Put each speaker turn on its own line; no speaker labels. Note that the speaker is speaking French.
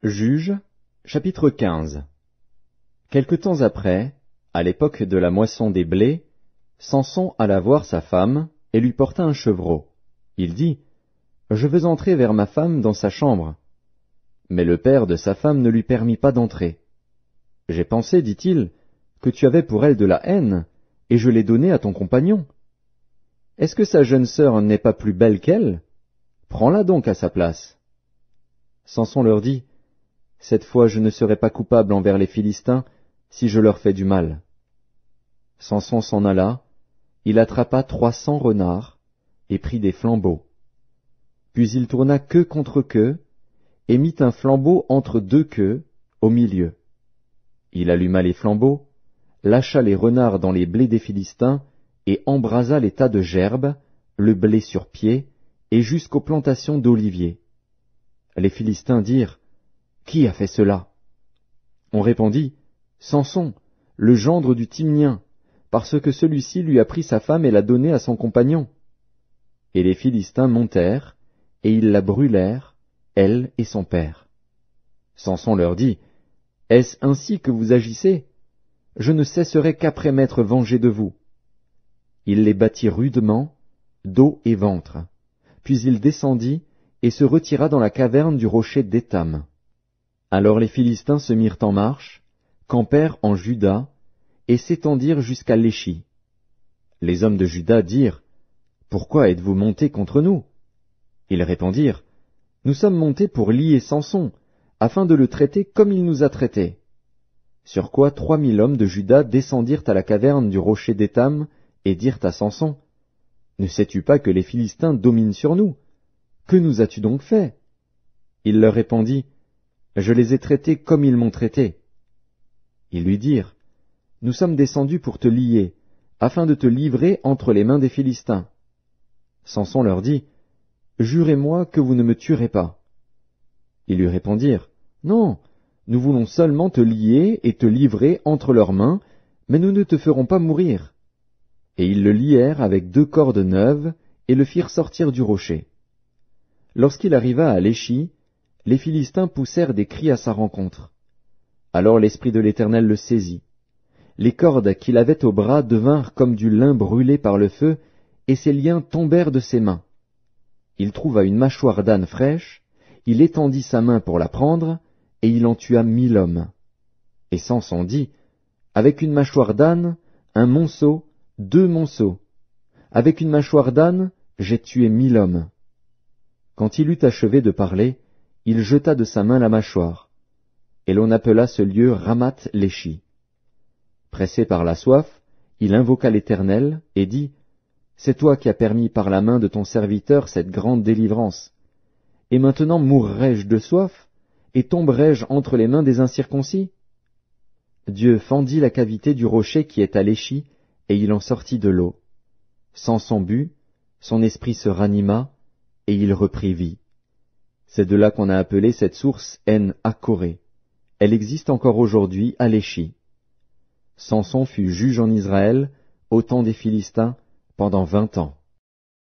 Juges, chapitre 15. Quelque temps après, à l'époque de la moisson des blés, Samson alla voir sa femme et lui porta un chevreau. Il dit, « Je veux entrer vers ma femme dans sa chambre. » Mais le père de sa femme ne lui permit pas d'entrer. « J'ai pensé, dit-il, que tu avais pour elle de la haine, et je l'ai donnée à ton compagnon. Est-ce que sa jeune sœur n'est pas plus belle qu'elle? Prends-la donc à sa place. » Samson leur dit, « Cette fois je ne serai pas coupable envers les Philistins si je leur fais du mal. » Samson s'en alla, il attrapa 300 renards et prit des flambeaux. Puis il tourna queue contre queue et mit un flambeau entre deux queues au milieu. Il alluma les flambeaux, lâcha les renards dans les blés des Philistins et embrasa les tas de gerbes, le blé sur pied et jusqu'aux plantations d'oliviers. Les Philistins dirent, « Qui a fait cela ?» On répondit, « Samson, le gendre du Timnien, parce que celui-ci lui a pris sa femme et l'a donnée à son compagnon. » Et les Philistins montèrent, et ils la brûlèrent, elle et son père. Samson leur dit, « Est-ce ainsi que vous agissez? Je ne cesserai qu'après m'être vengé de vous. » Il les battit rudement, dos et ventre. Puis il descendit et se retira dans la caverne du rocher d'Étam. Alors les Philistins se mirent en marche, campèrent en Juda, et s'étendirent jusqu'à Léchi. Les hommes de Juda dirent, « Pourquoi êtes-vous montés contre nous ?» Ils répondirent, « Nous sommes montés pour lier Samson, afin de le traiter comme il nous a traités. » Sur quoi 3000 hommes de Juda descendirent à la caverne du rocher d'Étam, et dirent à Samson, « Ne sais-tu pas que les Philistins dominent sur nous? Que nous as-tu donc fait ?» Il leur répondit, « Je les ai traités comme ils m'ont traité. » Ils lui dirent, « Nous sommes descendus pour te lier, afin de te livrer entre les mains des Philistins. » Samson leur dit, « Jurez-moi que vous ne me tuerez pas. » Ils lui répondirent, « Non, nous voulons seulement te lier et te livrer entre leurs mains, mais nous ne te ferons pas mourir. » Et ils le lièrent avec 2 cordes neuves et le firent sortir du rocher. Lorsqu'il arriva à Léchi, les Philistins poussèrent des cris à sa rencontre. Alors l'Esprit de l'Éternel le saisit. Les cordes qu'il avait au bras devinrent comme du lin brûlé par le feu, et ses liens tombèrent de ses mains. Il trouva une mâchoire d'âne fraîche, il étendit sa main pour la prendre, et il en tua 1000 hommes. Et Samson dit, « Avec une mâchoire d'âne, un monceau, 2 monceaux. Avec une mâchoire d'âne, j'ai tué 1000 hommes. » Quand il eut achevé de parler, il jeta de sa main la mâchoire. Et l'on appela ce lieu Ramath-Léchi. Pressé par la soif, il invoqua l'Éternel et dit, « C'est toi qui as permis par la main de ton serviteur cette grande délivrance. Et maintenant mourrai-je de soif, et tomberai-je entre les mains des incirconcis ?» Dieu fendit la cavité du rocher qui est à Léchi, et il en sortit de l'eau. Samson but, son esprit se ranima, et il reprit vie. C'est de là qu'on a appelé cette source En-Akkoré. Elle existe encore aujourd'hui à Léchi. Samson fut juge en Israël, au temps des Philistins, pendant 20 ans.